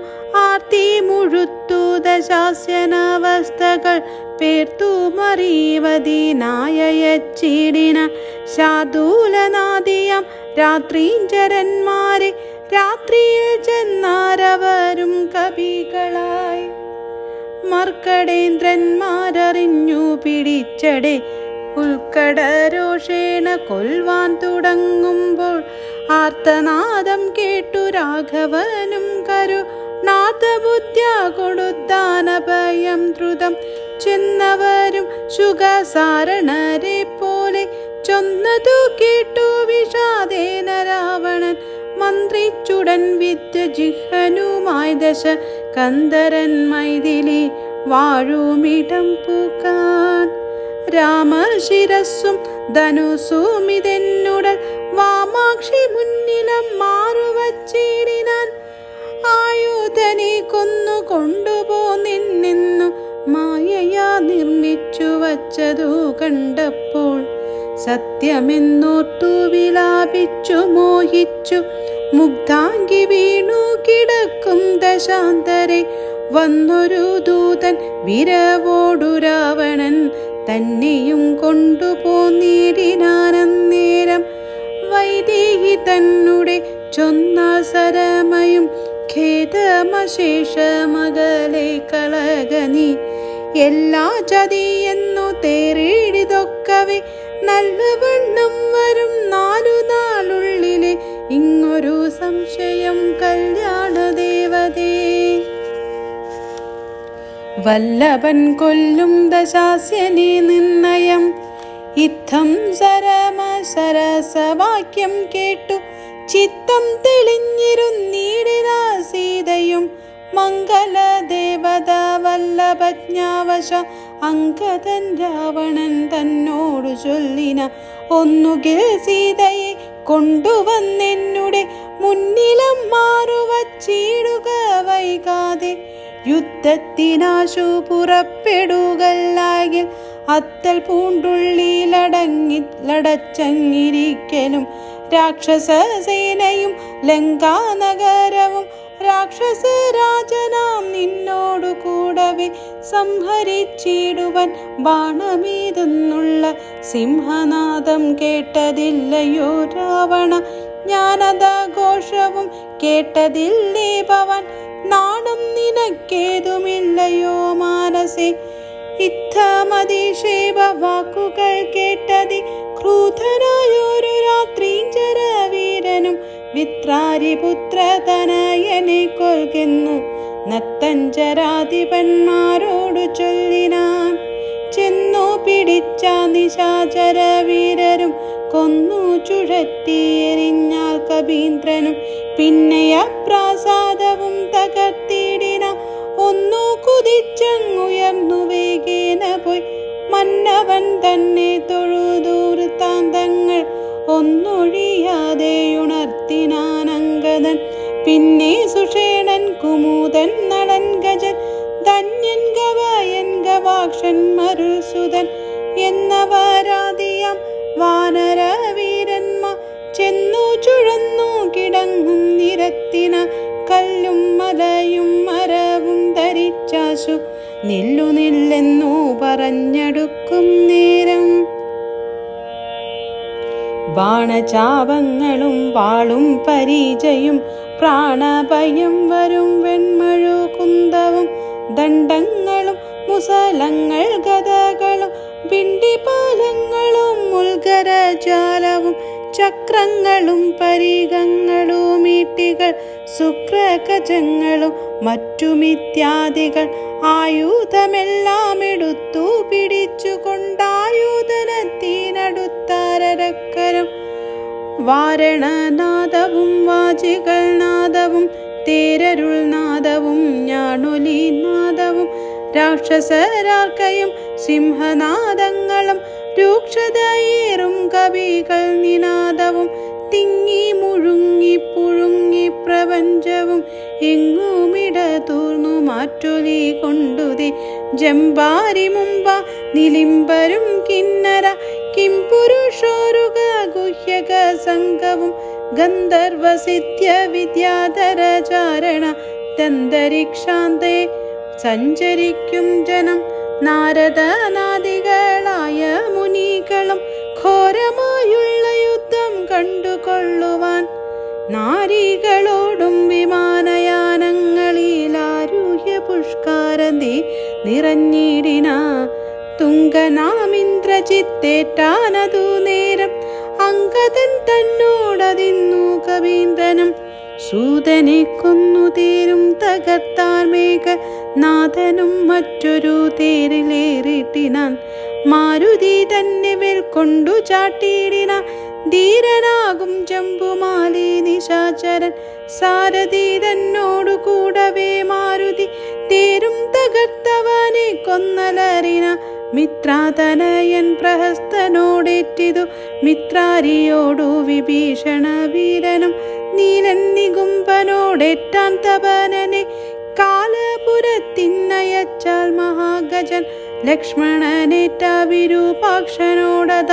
ആർത്തി മുഴുത്തു ദശാസ്യനവസ്ഥകൾ പേർത്തു മറീവതിനായച്ചിടിനാൻ. ശാദൂലനാദിയം രാത്രീഞ്ചരന്മാരെ രാത്രിയിൽ ചെന്നാരവരും കവികളായി മർക്കടേന്ദ്രന്മാരറിഞ്ഞു പിടിച്ചടെ ഉൽക്കടരോഷേണ കൊൽവാൻ തുടങ്ങുമ്പോൾ ആർത്തനാദം കേട്ടു രാഘവനും കരുണാർദ്ദബുദ്ധ്യാ കൊടുത്താനഭയം ദ്രുതം ചെന്നവരും ശുഗസാരണരെ പോലെ ചൊന്നതു കേട്ടു വിഷാദേന രാവണൻ മന്ത്രിച്ചുടൻ വിദ്യജിഹ്വനുമായി ദശ കന്ദരൻ മൈഥിലി വാഴുമിടം പൂക്കാൻ. രാമശിരസ്സും ധനുസുമിതെന്നുടൽ വാമാക്ഷി മുന്നിലും മാറുവച്ചിടിനാൻ. ആയുധനെ കൊന്നു കൊണ്ടുപോന്നെന്നു മായയാ നിർമ്മിച്ചു വച്ചതു കണ്ടപ്പോൾ സത്യമെന്നോർത്തു വിലാപിച്ചു മോഹിച്ചു മുഗ്ധാംഗി വീണു കിടക്കും ദശാന്തരെ. വന്നൊരു ദൂതൻ വിരവോടു രാവണൻ തന്നെയും കൊണ്ടുപോന്നിടിനാനന്നേരം. വൈദേഹി തന്നെ ചൊന്നാൾ സരമയും ഖേദമശേഷമകലെ കളകനി. എല്ലാ ചതിയെന്നു തേറിടിതൊക്കവേ നല്ലവണ്ണം വരും 4 നാളുള്ളിലെ ഇങ്ങൊരു സംശയം കല്യാണദേവതേ. വല്ലഭൻ കൊല്ലും ദശാസ്യനെ നിർണയം. ഇത്തം സരസവാക്യം കേട്ടു ചിത്തം തെളിഞ്ഞിരുന്നീടിനാ സീതയും. മംഗലദേവത വല്ലഭജ്ഞാവശ അങ്കദൻ രാവണൻ തന്നോടു ചൊല്ലിന. ഒന്നുകിൽ സീതയെ കൊണ്ടുവന്നെന്നുടെ മുന്നിലും മാറുവച്ചിടുക വൈകാതെ. യുദ്ധത്തിനാശു പുറപ്പെടുകല്ലാകിൽ അത്തൽ പൂണ്ടുള്ളിലടങ്ങിലടച്ചങ്ങിരിക്കലും രാക്ഷസസേനയും ലങ്കാനഗരവും രാക്ഷസരാജനാം നിന്നോടു കൂടവേ സംഹരിച്ചിടുവൻ. ബാണമീതെന്നുള്ള സിംഹനാദം കേട്ടതില്ലയോ രാവണ? ജ്ഞാനദഘോഷവും കേട്ടതില്ലേ ഭവൻ? നാണം നിനക്കേതുമില്ലയോ മാനസേ? ഇത്തമതിശേവ വാക്കുകൾ കേട്ടതി ക്രൂധനായൊരു രാത്രീഞ്ചരവീരനും വിത്രാരിപുത്രതനയനെ കൊൽകുന്നു നത്തഞ്ചരാധിപന്മാരോടു ചൊല്ലിനാൻ. ചെന്നു പിടിച്ച നിശാചരവീരരും കൊന്നു ചുഴറ്റിയെറിഞ്ഞാൽ കവീന്ദ്രനും. പിന്നെ അപ്രാസാദവും തകർത്തിടിന. ഒന്നു കുതിച്ചങ്ങുയർന്നു വേഗേന പോയി മന്നവൻ തന്നെ തൊഴുതു വൃത്താന്തങ്ങൾ ഒന്നൊഴിയാതെയുണർത്തിനാനങ്കദൻ. പിന്നെ സുഷേണൻ കുമുദൻ നടൻ ഗജൻ ധന്യൻ ഗവയൻ ഗവാക്ഷൻ മരുൾസുതൻ എന്നവരാദിയാം വാനരവീരന്മാർ ചെന്നു ചുഴന്നു കിടങ്ങും നിരത്തിന. കല്ലും മലയും മരവും ധരിച്ചാശു നില്ലെന്നു പറഞ്ഞെടുക്കും നേരം. ബാണചാപങ്ങളും വാളും പരിചയും പ്രാണഭയം വരും വെൺമഴു കുന്തവും ദണ്ഡങ്ങളും മുസലങ്ങൾ ഗദകളും പിണ്ടിപാലങ്ങളും മുൽഗരജാലവും ചക്രങ്ങളും പരിഗങ്ങളും ഈട്ടികൾ ശുക്രഗജങ്ങളും മറ്റുമിത്യാദികൾ ആയുധമെല്ലാം എടുത്തു പിടിച്ചുകൊണ്ടായുധനത്തിനടുത്താരക്കരം. വാരണനാദവും വാചികൾ നാദവും തേരരുൾ നാദവും ഞാണൊലി നാദവും രാക്ഷസരാർക്കയും സിംഹനാദങ്ങളും രൂക്ഷതയേറും കവികൾ നിനാദവും തിങ്ങി മുഴുങ്ങി പുഴുങ്ങി പ്രപഞ്ചവും എങ്ങുമിടതൂർന്നു മാറ്റൊലി കൊണ്ടുതേ. ജംബാരി മുമ്പ നിലിംബരും കിന്നര കിംപുരുഷോരുക ഗുഹ്യക സംഘവും ഗന്ധർവസിദ്ധ്യ വിദ്യാധര ചാരണ ദന്തരിക്ഷാന്തേ സഞ്ചരിക്കും ജനം. നാരദനാദികളായ മുനികളും ഘോരമായുള്ള യുദ്ധം കണ്ടുകൊള്ളുവാൻ നാരികളോടും വിമാനയാനങ്ങളിലാരൂഹ്യ പുഷ്കാരന്തേ നിറഞ്ഞിടിന. തുങ്കനാമിന്ദ്രജിത്തേറ്റാനതു നേരം അങ്കദൻ തന്നോടതിന്നു കവീന്ദ്രനും. സൂതനെ കൊന്നു തേരും തകർത്താൻ മേഘനാഥനും മറ്റൊരു തേരിലേറിട്ടിനാൻ. മാരുതി തന്നെ കൊണ്ടു ചാട്ടിയിടിന. ധീരനാകും ജംബുമാലി നിശാചരൻ സാരഥി തന്നോടു കൂടവേ മാരുതി തേരും തകർത്തവനെ കൊന്നലറിന. മിത്രാതനയൻ പ്രഹസ്തനോടേറ്റിതു മിത്രാരിയോടു വിഭീഷണ വീരനും നീലൻ നികുംബനോടേറ്റാൻ തപനനെ കാലപുരത്തിന്നയച്ചാൽ മഹാഗജൻ ലക്ഷ്മണനേറ്റ വിരൂപാക്ഷനോടത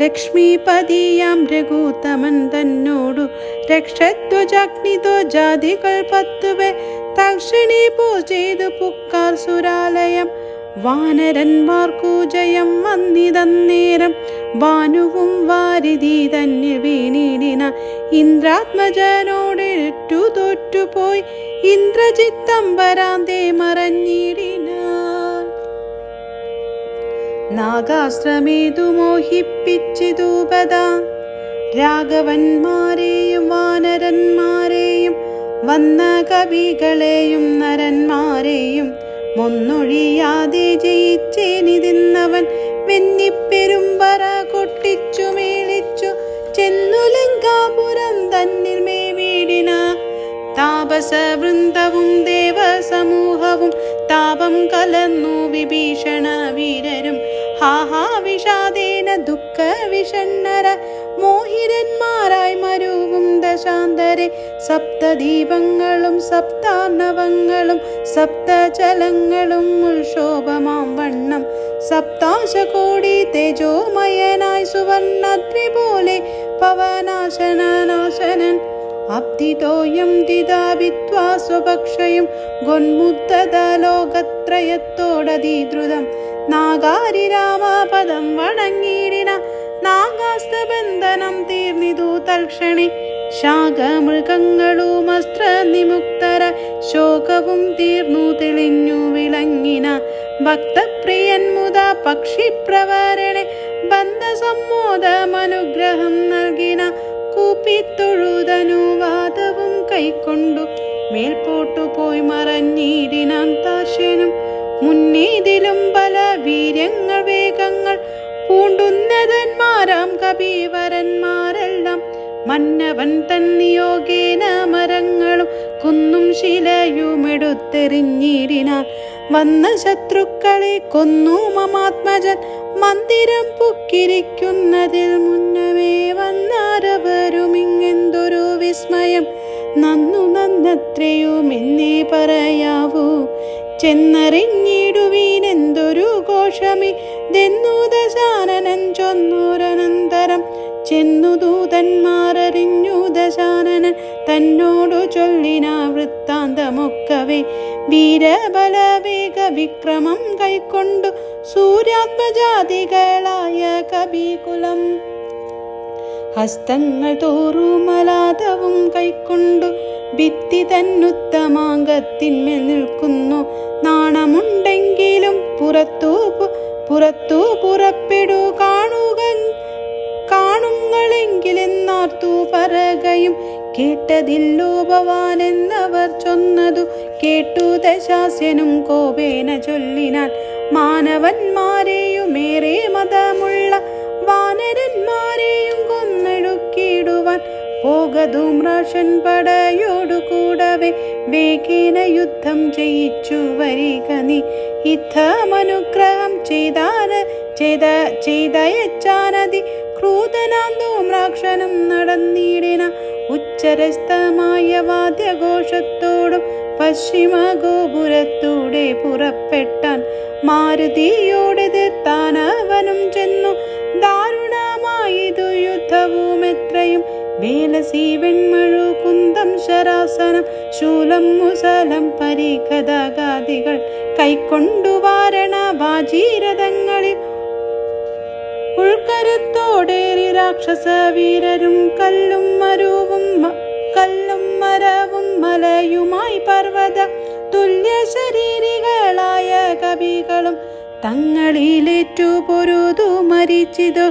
ലക്ഷ്മീപതിയാം രഘുത്തമൻ തന്നോടു രക്ഷധ്വജാഗ്നിധ്വജാതികൾ 10 പേർ തക്ഷണി ചെയ്തു പുക്കാർ സുരാലയം വാനരന്മാർക്കു ജയം വന്നിതന്നേരം ഭാനുവും വാരിധി തന്നെ വീണിടിന ഇന്ദ്രാത്മജനോടേറ്റു തോറ്റുപോയി ഇന്ദ്രജിത്തംബരാന്തേ മറഞ്ഞിടിന നാഗാശ്രമേതു മോഹിപ്പിച്ചിതൂപത രാഘവന്മാരെയും വാനരന്മാരെയും വന്ന കവികളെയും നരന്മാരെയും മൊന്നൊഴിയാതെ ജയിച്ചേനിതിന്നവൻ വെന്നിപ്പെരുമ്പറ കൊട്ടിച്ചു മേളിച്ചു ചെന്നു ലങ്കാപുരം തന്നിൽ മേവീടിന താപസവൃന്ദവും ദേവസമൂഹവും താപം കലർന്നു വിഭീഷണ വീരരും ഹാഹാ വിഷാദേന ദുഃഖ വിഷണ്ണര മോഹിരന്മാരായി മരുവും ദശാന്തരെ സപ്തദീപങ്ങളും സപ്താർണവങ്ങളും സപ്തജലങ്ങളും ഉത്ക്ഷോഭമാം വണ്ണം സപ്താശകോടി തേജോമയനായി സുവർണദ്രി പോലെ പവനാശനാശനൻ അബ്ദിതോയം ദിദാവിത്വാ സ്വപക്ഷയും ഗൊന്മുദ്ധത ലോകത്രയത്തോടതിദ്രുതം നാഗാരി രാമപദം വണങ്ങിയിടിന നാഗാസ്തബന്ധനം തീർന്നിതു തൽക്ഷണി ശാഖമൃഗങ്ങളും അസ്ത്രനിമുക്തര ശോകവും തീർന്നു തെളിഞ്ഞു വിളങ്ങിന ഭക്തപ്രിയൻ മുത പക്ഷിപ്രവരണെ ബന്ധസമ്മോദമനുഗ്രഹം നൽകിന കൂപ്പിത്തൊഴുതനുവാദവും കൈക്കൊണ്ടു മേൽപോട്ടു പോയി മറഞ്ഞിടിനാൻ താശനും മുന്നേതിലും പല വീര്യങ്ങൾ വേഗങ്ങൾ പൂണ്ടുന്നതന്മാരാം കബീവരന്മാരെല്ലാം മന്നവൻ തന്നിയോഗേന മരങ്ങളും കുന്നും ശിലയുമെടുത്തെറിഞ്ഞിടിനാൻ വന്ന ശത്രുക്കളെ കൊന്നു മമാത്മജൻ മന്ദിരം പൊക്കിരിക്കുന്നതിൽ മുന്നമേ വന്നാരവരുമിങ്ങെന്തൊരു വിസ്മയം നന്നത്രയുമെന്നേ പറയാവൂ ചെന്നറിഞ്ഞിടുവീനെന്തൊരു ഘോഷമി ദെന്നു ദശാനനൻ ചൊന്നോരനന്തരം ചെന്നു ദൂതന്മാരറിഞ്ഞു ദശാനനൻ തന്നോടു ചൊല്ലിന വൃത്താന്തമൊക്കവേ വീരബലവേഗ വിക്രമം കൈക്കൊണ്ടു സൂര്യാത്മജാതികളായ കവികുലം ഹസ്തങ്ങൾ തോറുമലാതവും കൈക്കൊണ്ടു ഭിത്തി തന്നുത്തമാങ്കത്തിന്മേൽ നിൽക്കുന്നു നാണമുണ്ടെങ്കിലും പുറത്തു പുറപ്പെടു കാണുങ്ങളെങ്കിലെന്നാർത്തു പറകയും കേട്ടതില്ലോ ഭവാൻ എന്നവർ ചൊന്നതു കേട്ടു ദശാസ്യനും കോപേന ചൊല്ലിനാൻ മാനവന്മാരെയുമേറെ മതമുള്ള വാനരന്മാരെയും കൊന്നെടുക്കിടുവാൻ പോകധൂമ്രാഷൻ പടയോടു കൂടവേ വേഗേന യുദ്ധം ജയിച്ചു വരിക നീ യുദ്ധമനുഗ്രഹം ചെയ്തയച്ചാനതി ക്രൂതനാം ധൂമ്രാക്ഷനും നടന്നിടിന ഉച്ചരസ്ഥമായ വാദ്യഘോഷത്തോടും പശ്ചിമ ഗോപുരത്തൂടെ പുറപ്പെട്ടാൻ മാരുതിയോടെതിർത്താൻ അവനും ചെന്നു ദാരുണമായിതു യുദ്ധവും എത്രയും വേലസി വെൺമഴു കുന്തം ശരാസനം ശൂലം മുസലം പരിഖദാദികൾ കൈക്കൊണ്ടു വാരണ വാജീരഥങ്ങളിൽ ഉൾക്കരുത്തോടേറി രാക്ഷസ വീരരും കല്ലും മരവും മലയുമായി പർവ്വത തുല്യ ശരീരികളായ കവികളും തങ്ങളിലേറ്റു പൊരുതു മരിച്ചിതു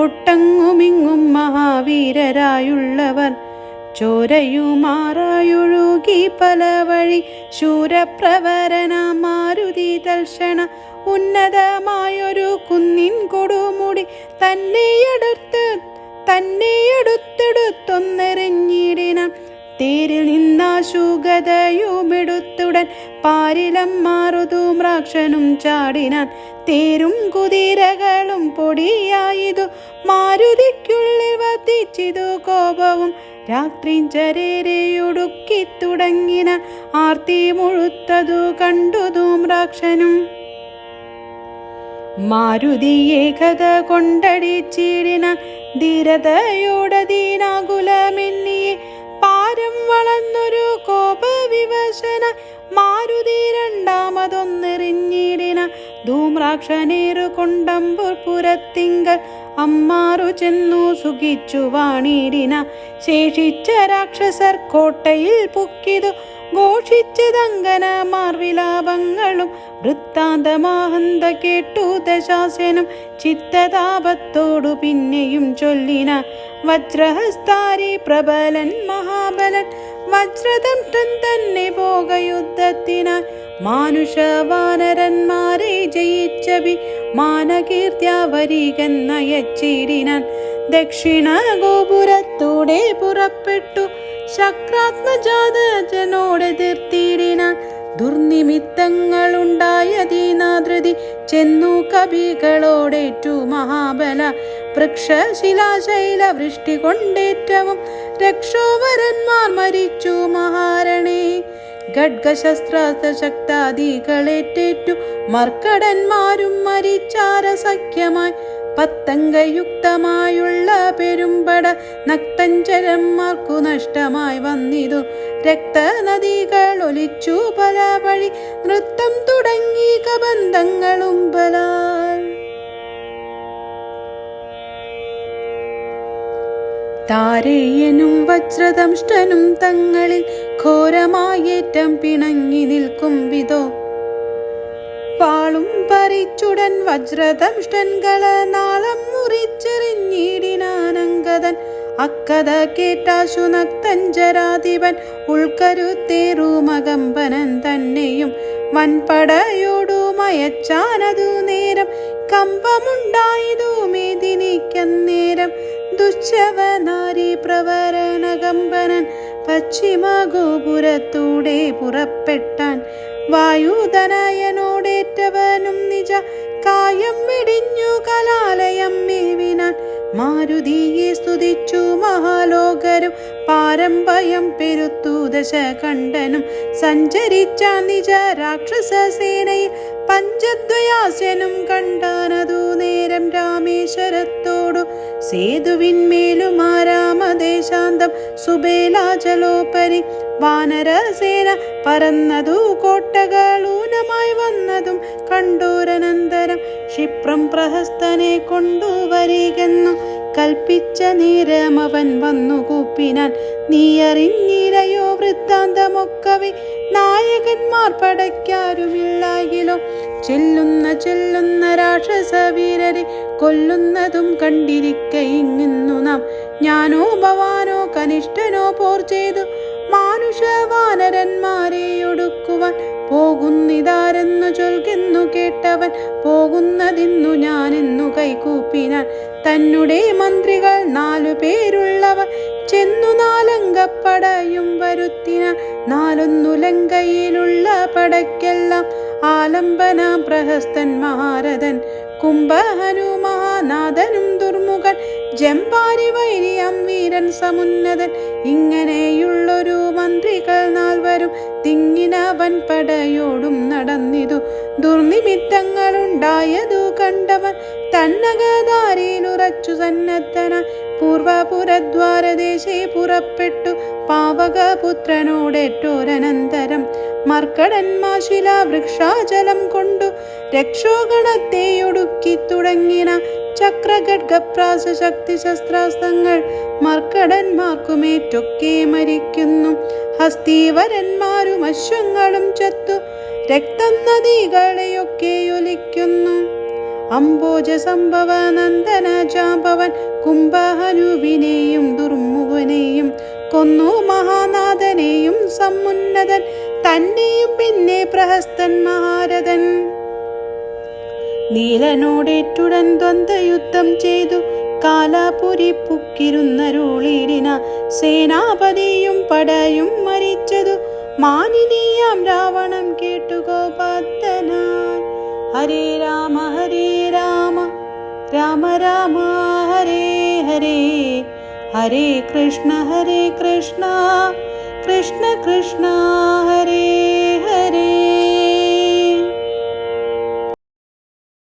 ഒട്ടങ്ങുമിങ്ങും മഹാവീരരായുള്ളവർ ചോരയുമാറായൊഴുകി പല വഴി ശൂരപ്രവരന മാരുതി തൽക്ഷണ ഉന്നതമായൊരു കുന്നിൻ കൊടുമുടി തന്നെയെടുത്തെടുത്തൊന്നെറിഞ്ഞിടിന തേരിൽ നിന്നാശുഗതയുമെടുത്തുടൻ പാരിലം മാറുധൂമ്രാക്ഷനും ചാടിനാൻ. തേരും കുതിരകളും പൊടിയായതു മാരുതിക്കുള്ളിൽ വർദ്ധിച്ചിതു കോപവും. രാത്രി ചരേരയൊടുക്കി തുടങ്ങിനാൻ. ആർത്തി മുഴുത്തതു കണ്ടു ധൂമ്രാക്ഷനും. മാരുതിയെ കഥ കൊണ്ടടിച്ചിടിനാൻ. ധീരതയോടതീനാകുലമെന്നിയെ പാരം വളർന്നൊരു കോപവിവശന മാരുതി രണ്ടാമതൊന്നെറിഞ്ഞിടിന. ധൂമ്രാക്ഷനേറു കൊണ്ടമ്പുർ പുരത്തിങ്കൽ അമ്മാറു ചെന്നു സുഖിച്ചു വാണിടിന. ശേഷിച്ച രാക്ഷസർ കോട്ടയിൽ പൊക്കിതു ഘോഷിച്ചതങ്കനമാർ വിലാപങ്ങളും. വൃത്താന്തമാഹന്ത കേട്ടു ദശാസനം ചിത്തതാപത്തോടു പിന്നെയും ചൊല്ലിന. വജ്രഹസ്താരി പ്രബലൻ മഹാബലൻ വജ്രദംഷ്ടൻ തന്നെ പോകയുദ്ധത്തിനായി. മാനുഷവാനരന്മാരെ ജയിച്ചവി മാനകീർത്തിയാവരികൻ നയച്ചിടിനാൻ. ദക്ഷിണ ഗോപുരത്തൂടെ പുറപ്പെട്ടു ശക്രാത്മജാതജനോടെതിർത്തിടിനാൻ. ദുർനിമിത്തങ്ങളുണ്ടായതീനാധൃതി ചെന്നു കവികളോടേറ്റു മഹാബല. വൃക്ഷശിലാശൈല വൃഷ്ടി കൊണ്ടേറ്റവും രക്ഷോവരന്മാർ മരിച്ചു മഹാരണേ. ഖഡ്ഗശസ്ത്രാസ്ത്രശക്താദികളേറ്റേറ്റു മർക്കടന്മാരും മരിച്ചാരസഖ്യമായി. പത്തംഗയുക്തമായുള്ള പെരുമ്പട നക്തഞ്ചരന്മാർക്കു നഷ്ടമായി വന്നിതു. രക്തനദികൾ ഒലിച്ചു പല വഴി നൃത്തം തുടങ്ങി കബന്ധങ്ങളും ബലാൽ. താരേയനും വജ്രദംഷ്ടനും തങ്ങളിൽ ഘോരമായേറ്റം പിണങ്ങി നിൽക്കും വിധോ. പാളും പറിച്ചുടൻ വജ്രദംഷ്ടൻകള നാളം മുറിച്ചെറിഞ്ഞിടിനാനങ്കദൻ. അക്കഥ കേട്ടാശു നക്തഞ്ചരാധിപൻ ഉൾക്കരുത്തേറുമകമ്പനൻ തന്നെയും വൻപടയോടു മയച്ചാനതു നേരം. കമ്പമുണ്ടായതു മേദിനിക്കന്നേരം ദുശ്ശവനാരി പ്രവരണകമ്പനൻ പശ്ചിമ ഗോപുരത്തൂടെ പുറപ്പെട്ടാൻ. വായുധനയനോടേറ്റവനും നിജ കായം വെടിഞ്ഞു കലാലയം മേവിനാൻ. മാരുതിയെ സ്തുതിച്ചു മഹാലോകരും പാരമ്പയം പെരുത്തു ദശകണ്ഠനും. സഞ്ചരിച്ച നിജ രാക്ഷസസേനയിൽ പഞ്ചദ്വയാസ്യനും കണ്ടാനതു നേരം രാമേശ്വരത്തോടു. സേതുവിന്മേലുമാരാമദേശാന്തം സുബേലാചലോപരി വാനരസേന പറന്നതു കോട്ടകളൂനമായി വന്നതും കണ്ടോരനന്തരം. ക്ഷിപ്രം പ്രഹസ്തനെ കൊണ്ടുവരികെന്നു കൽപ്പിച്ച നേരം അവൻ വന്നു കൂപ്പിനാൻ. നീ അറിഞ്ഞില്ലയോ വൃത്താന്തമൊക്കവെ നായകന്മാർ പടയ്ക്കാരുമില്ലായിലോ. ചെല്ലുന്ന രാക്ഷസവീരരെ കൊല്ലുന്നതും കണ്ടിരിക്കയിങ്ങുന്നു നാം. ഞാനോ ഭവാനോ കനിഷ്ഠനോ പോർ ചെയ്തു മാനുഷവാനരന്മാരെ ഒടുക്കുവാൻ പോകുന്നിതാരെന്നു ചൊൽകുന്നു കേട്ടവൻ. പോകുന്നതിന്നു ഞാനെന്നു കൈകൂപ്പിനാൻ. തന്നെ മന്ത്രികൾ 4 പേരുള്ളവർ ചെന്നു 4 അംഗപ്പടയും വരുത്തിന. 4 ലങ്കയിലുള്ള പടയ്ക്കെല്ലാം ആലംബനാം പ്രഹസ്തൻ മഹാരഥൻ. കുംഭഹനു മഹാനാഥനും ദുർമുഖൻ ജംബാരി വൈരിയം വീരൻ സമുന്നതൻ. ഇങ്ങനെയുള്ളൊരു മന്ത്രികൾ 4 തിങ്ങിന വൻപടയോടും നടന്നിതു. ദുർനിമിത്തങ്ങളുണ്ടായതു കണ്ടവൻ തന്നകധാരയിലുറച്ചു സന്നദ്ധനായി പൂർവപുരദ്വാരദേശേ പുറപ്പെട്ടു പാവകപുത്രനോടേറ്റോരനന്തരം. മർക്കടന്മാശില വൃക്ഷാചലം കൊണ്ടു രക്ഷോഗണത്തെയൊടുക്കി തുടങ്ങിന. ചക്രഖഡ്ഗപ്രാസ ശക്തി ശസ്ത്രാസ്ത്രങ്ങൾ മർക്കടന്മാർക്കുമേറ്റൊക്കെ മരിക്കുന്നു. ഹസ്തീവരന്മാരും അശ്വങ്ങളും ചത്തു രക്തം നദികളെയൊക്കെ ഒലിക്കുന്നു. അംബോജ സംഭവ നന്ദന ജാമ്പവൻ കുംഭഹനുവിനെയും ദുർമുഖനെയും കൊന്നു. മഹാനാഥനെയും സമുന്നതൻ തന്നെയും പിന്നെ പ്രഹസ്തൻ മഹാരഥൻ. നീലനോടേറ്റുടൻ ദ്വന്ദ്വയുദ്ധം ചെയ്തു കാലാപുരി പുക്കിരുന്നരുളിടിന സേനാപതിയും പടയും മരിച്ചതു മാനിനിയാം രാവണം കേട്ടു കോപാത്തനായി. ഹരേ രാമ രാമ രാമ ഹരേ ഹരേ, ഹരേ കൃഷ്ണ കൃഷ്ണ കൃഷ്ണ ഹരേ